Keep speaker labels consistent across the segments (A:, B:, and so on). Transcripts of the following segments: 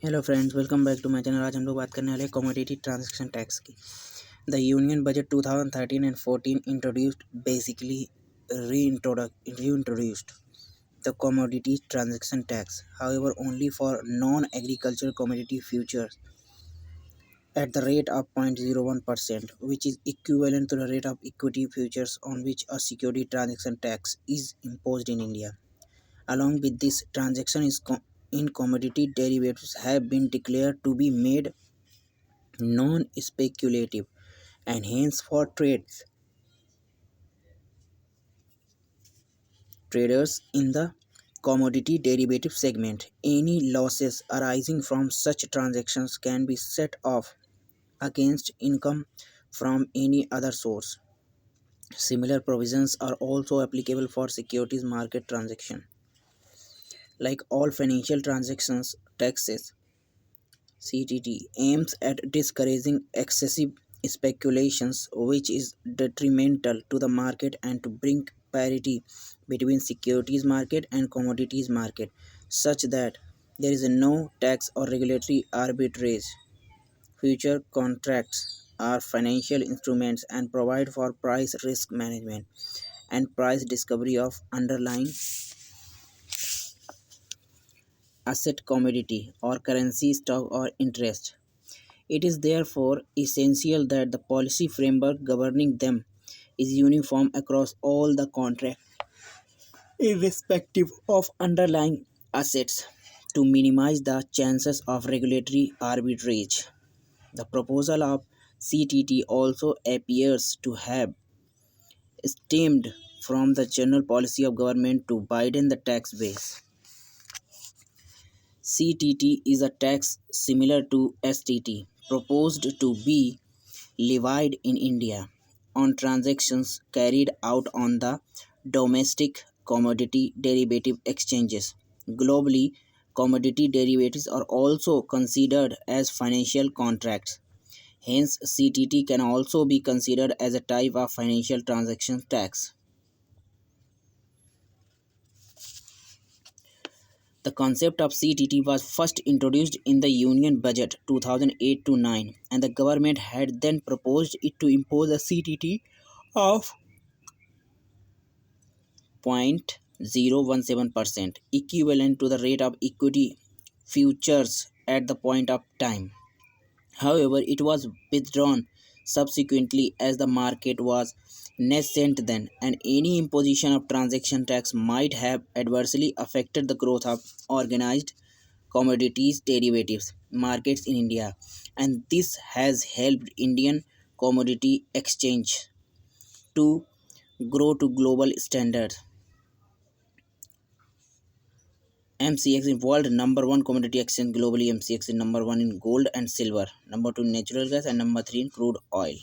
A: Hello friends, welcome back to my channel. आज हम लोग बात करने वाले हैं कमोडिटी ट्रांजैक्शन टैक्स की। The union budget 2013 and 14 introduced basically reintroduced the commodity transaction tax, however only for non-agricultural commodity futures at the rate of 0.01%, which is equivalent to the rate of equity futures on which a security transaction tax is imposed in India. Along with this, in commodity derivatives have been declared to be made non-speculative and hence for traders in the commodity derivative segment. Any losses arising from such transactions can be set off against income from any other source. Similar provisions are also applicable for securities market transactions. Like all financial transactions taxes, CTT aims at discouraging excessive speculations, which is detrimental to the market, and to bring parity between securities market and commodities market, such that there is no tax or regulatory arbitrage. Future contracts are financial instruments and provide for price risk management and price discovery of underlying asset, commodity, or currency, stock, or interest. It is therefore essential that the policy framework governing them is uniform across all the contracts, irrespective of underlying assets, to minimize the chances of regulatory arbitrage. The proposal of CTT also appears to have stemmed from the general policy of government to widen the tax base. CTT is a tax similar to STT, proposed to be levied in India on transactions carried out on the domestic commodity derivative exchanges. Globally, commodity derivatives are also considered as financial contracts. Hence, CTT can also be considered as a type of financial transaction tax. The concept of CTT was first introduced in the Union Budget 2008-9, and the government had then proposed it to impose a CTT of 0.017%, equivalent to the rate of equity futures at the point of time. However, it was withdrawn subsequently as the market was nascent then, and any imposition of transaction tax might have adversely affected the growth of organized commodities derivatives markets in India, and this has helped Indian commodity exchange to grow to global standards. MCX is world number one commodity exchange globally. MCX is number one in gold and silver, number two in natural gas, and number three in crude oil.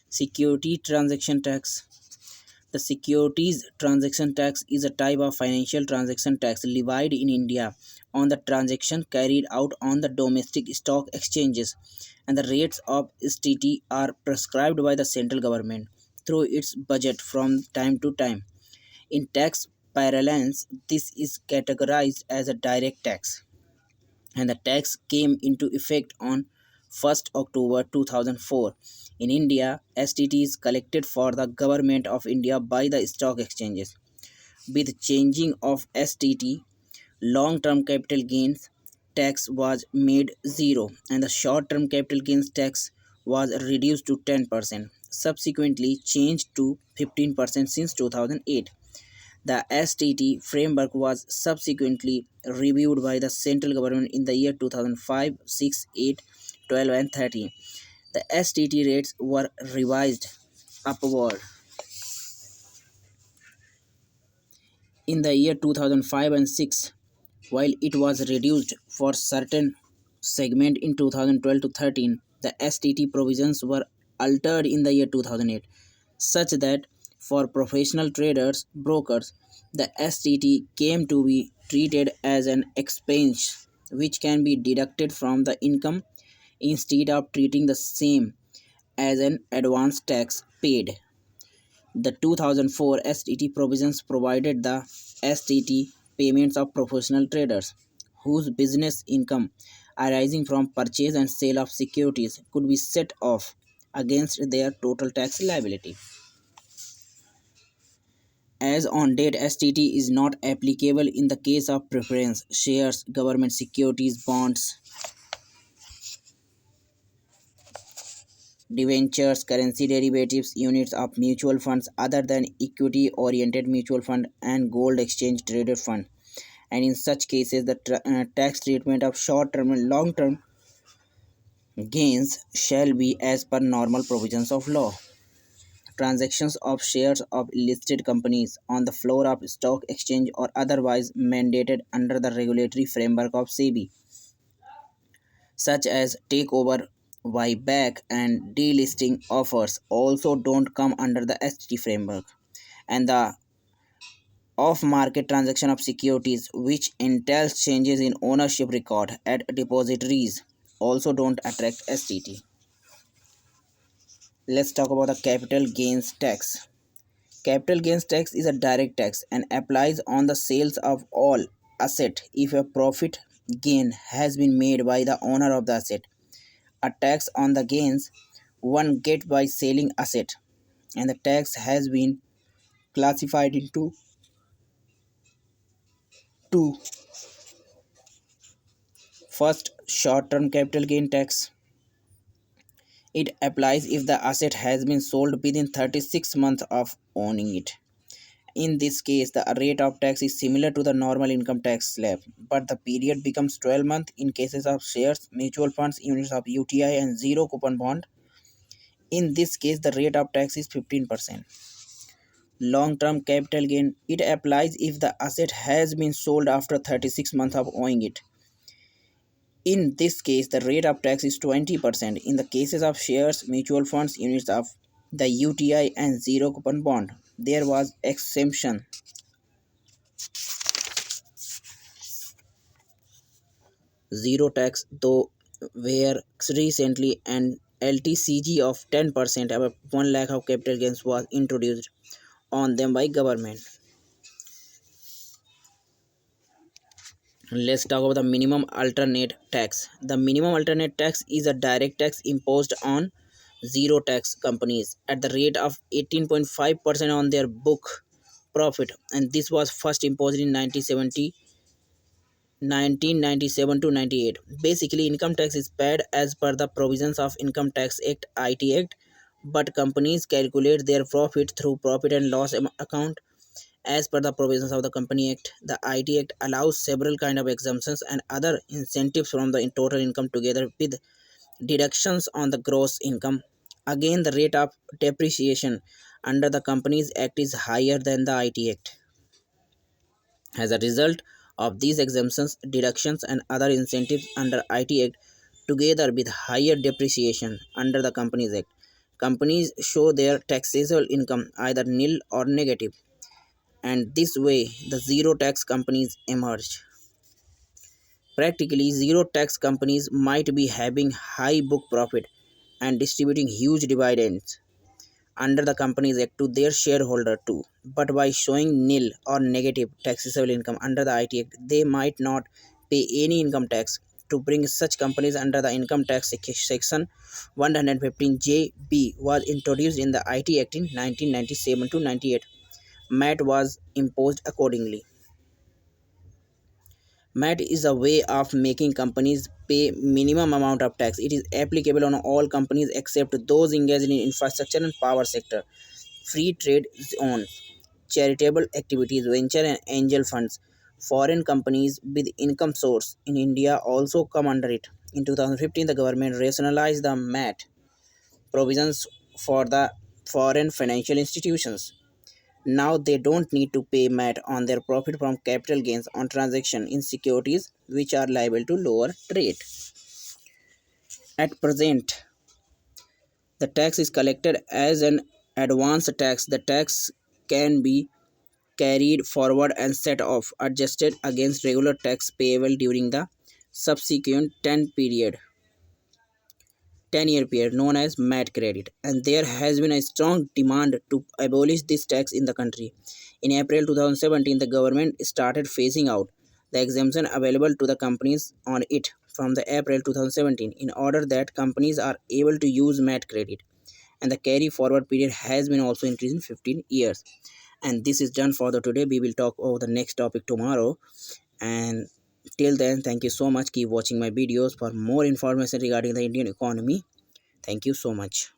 A: Security transaction tax. The securities transaction tax is a type of financial transaction tax levied in India on the transaction carried out on the domestic stock exchanges, and the rates of STT are prescribed by the central government through its budget from time to time. In tax parlance, this is categorized as a direct tax, and the tax came into effect on 1st October 2004. In India, STT is collected for the government of India by the stock exchanges. With changing of STT, long-term capital gains tax was made zero, and the short-term capital gains tax was reduced to 10%, subsequently changed to 15% since 2008. The STT framework was subsequently reviewed by the central government in the year 2005, 6, 8, 12, and 13. The STT rates were revised upward. In the year 2005 and 6, while it was reduced for certain segment in 2012 to 13, the STT provisions were altered in the year 2008, such that for professional traders, brokers, the STT came to be treated as an expense which can be deducted from the income instead of treating the same as an advance tax paid. The 2004 STT provisions provided the STT payments of professional traders whose business income arising from purchase and sale of securities could be set off against their total tax liability. As on date, STT is not applicable in the case of preference shares, government securities, bonds, debentures, currency derivatives, units of mutual funds other than equity oriented mutual fund and gold exchange traded fund. And in such cases, the tax treatment of short term and long term gains shall be as per normal provisions of law. Transactions of shares of listed companies on the floor of stock exchange or otherwise mandated under the regulatory framework of SEBI, such as takeover, buyback, and delisting offers, also don't come under the STT framework. And the off-market transaction of securities, which entails changes in ownership record at depositories, also don't attract STT. Let's talk about the capital gains tax. Capital gains tax is a direct tax and applies on the sales of all asset if a profit gain has been made by the owner of the asset. A tax on the gains one get by selling asset, and the tax has been classified into two. First, short-term capital gain tax. It applies if the asset has been sold within 36 months of owning it. In this case, the rate of tax is similar to the normal income tax slab, but the period becomes 12 months in cases of shares, mutual funds, units of UTI, and zero coupon bond. In this case, the rate of tax is 15%. Long term capital gain, it applies if the asset has been sold after 36 months of owning it. In this case, the rate of tax is 20% in the cases of shares, mutual funds, units of the UTI, and zero coupon bond. There was exemption. Zero tax, though, where recently an LTCG of 10% above 1 lakh of capital gains was introduced on them by government. Let's talk about the minimum alternate tax. The minimum alternate tax is a direct tax imposed on zero tax companies at the rate of 18.5% on their book profit, and this was first imposed in 1997 to 98. Basically, income tax is paid as per the provisions of Income Tax Act IT Act, but companies calculate their profit through profit and loss account as per the provisions of the Company Act. The IT Act allows several kind of exemptions and other incentives from the total income together with deductions on the gross income. Again, the rate of depreciation under the Companies Act is higher than the IT Act. As a result of these exemptions, deductions, and other incentives under IT Act, together with higher depreciation under the Companies Act, companies show their taxable income either nil or negative, and this way the zero tax companies emerge. Practically, zero tax companies might be having high book profit and distributing huge dividends under the Companies Act to their shareholder too, but by showing nil or negative taxable income under the IT Act, they might not pay any income tax. To bring such companies under the income tax section 115JB was introduced in the IT Act in 1997 to 98. MAT was imposed accordingly. MAT is a way of making companies pay minimum amount of tax. It is applicable on all companies except those engaged in infrastructure and power sector, free trade zones, charitable activities, venture and angel funds. Foreign companies with income source in India also come under it. In 2015, the government rationalized the MAT provisions for the foreign financial institutions. Now they don't need to pay MAT on their profit from capital gains on transaction in securities which are liable to lower rate. At present, the tax is collected as an advance tax. The tax can be carried forward and set off, adjusted against regular tax payable during the subsequent 10-year period known as MAT credit, and there has been a strong demand to abolish this tax in the country. In April 2017, the government started phasing out The exemption available to the companies on it from the April 2017 in order that companies are able to use MAT credit, and the carry forward period has been also increased in 15 years. And this is done for the today. We will talk over the next topic tomorrow, and till then, thank you so much. Keep watching my videos for more information regarding the Indian economy. Thank you so much.